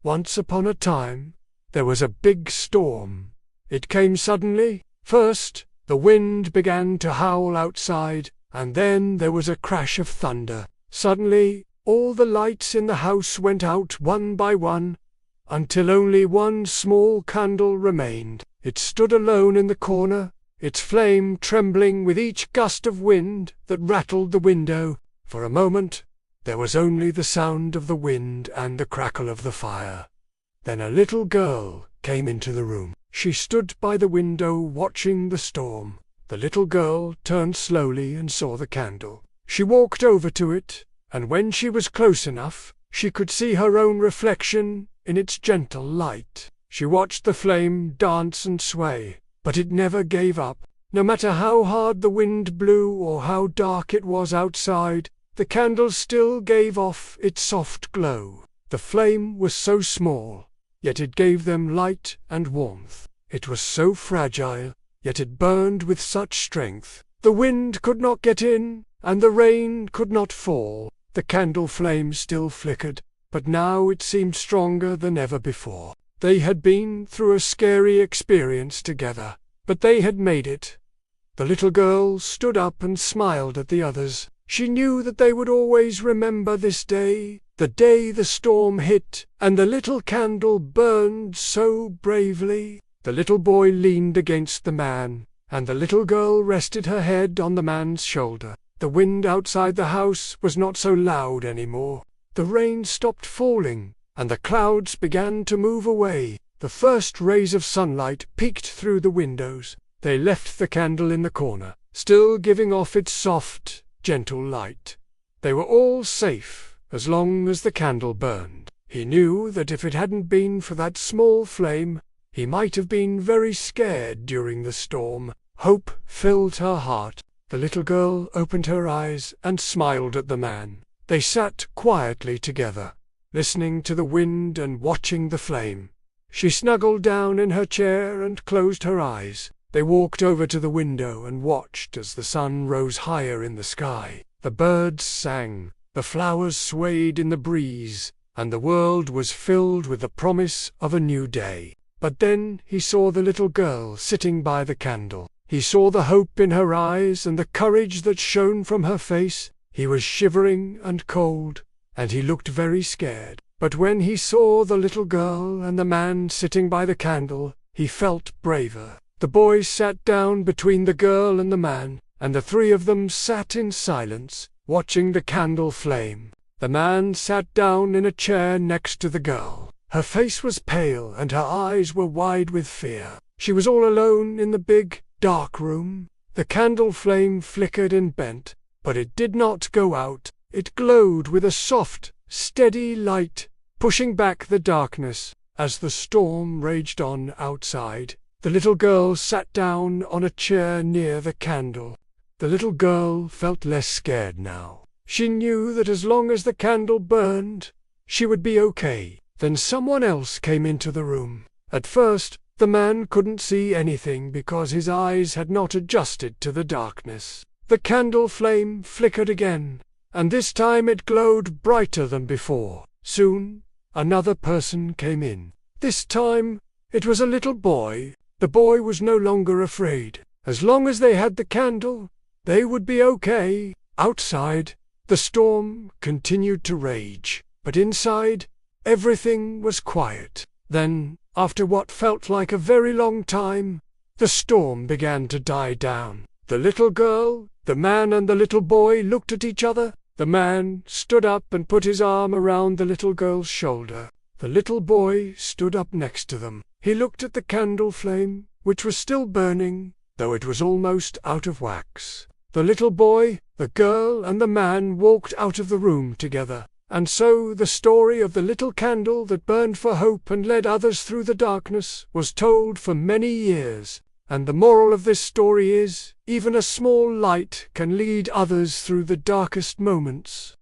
Once upon a time, there was a big storm. It came suddenly. First, the wind began to howl outside, and then there was a crash of thunder. Suddenly, all the lights in the house went out one by one, until only one small candle remained. It stood alone in the corner, its flame trembling with each gust of wind that rattled the window. For a moment, there was only the sound of the wind and the crackle of the fire. Then a little girl came into the room. She stood by the window watching the storm. The little girl turned slowly and saw the candle. She walked over to it, and when she was close enough, she could see her own reflection in its gentle light. She watched the flame dance and sway, but it never gave up. No matter how hard the wind blew or how dark it was outside, the candle still gave off its soft glow. The flame was so small, yet it gave them light and warmth. It was so fragile, yet it burned with such strength. The wind could not get in, and the rain could not fall. The candle flame still flickered, but now it seemed stronger than ever before. They had been through a scary experience together, but they had made it. The little girl stood up and smiled at the others. She knew that they would always remember this day, the day the storm hit, and the little candle burned so bravely. The little boy leaned against the man, and the little girl rested her head on the man's shoulder. The wind outside the house was not so loud anymore. The rain stopped falling, and the clouds began to move away. The first rays of sunlight peeked through the windows. They left the candle in the corner, still giving off its soft, gentle light. They were all safe as long as the candle burned. He knew that if it hadn't been for that small flame, he might have been very scared during the storm. Hope filled her heart. The little girl opened her eyes and smiled at the man. They sat quietly together, listening to the wind and watching the flame. She snuggled down in her chair and closed her eyes. They walked over to the window and watched as the sun rose higher in the sky. The birds sang, the flowers swayed in the breeze, and the world was filled with the promise of a new day. But then he saw the little girl sitting by the candle. He saw the hope in her eyes and the courage that shone from her face. He was shivering and cold, and he looked very scared. But when he saw the little girl and the man sitting by the candle, he felt braver. The boy sat down between the girl and the man, and the three of them sat in silence, watching the candle flame. The man sat down in a chair next to the girl. Her face was pale and her eyes were wide with fear. She was all alone in the big, dark room. The candle flame flickered and bent, but it did not go out. It glowed with a soft, steady light, pushing back the darkness as the storm raged on outside. The little girl sat down on a chair near the candle. The little girl felt less scared now. She knew that as long as the candle burned, she would be okay. Then someone else came into the room. At first, the man couldn't see anything because his eyes had not adjusted to the darkness. The candle flame flickered again, and this time it glowed brighter than before. Soon, another person came in. This time, it was a little boy. The boy was no longer afraid. As long as they had the candle, they would be okay. Outside, the storm continued to rage, but inside, everything was quiet. Then, after what felt like a very long time, the storm began to die down. The little girl, the man and the little boy looked at each other. The man stood up and put his arm around the little girl's shoulder. The little boy stood up next to them. He looked at the candle flame, which was still burning, though it was almost out of wax. The little boy, the girl and the man walked out of the room together. And so the story of the little candle that burned for hope and led others through the darkness was told for many years. And the moral of this story is, even a small light can lead others through the darkest moments.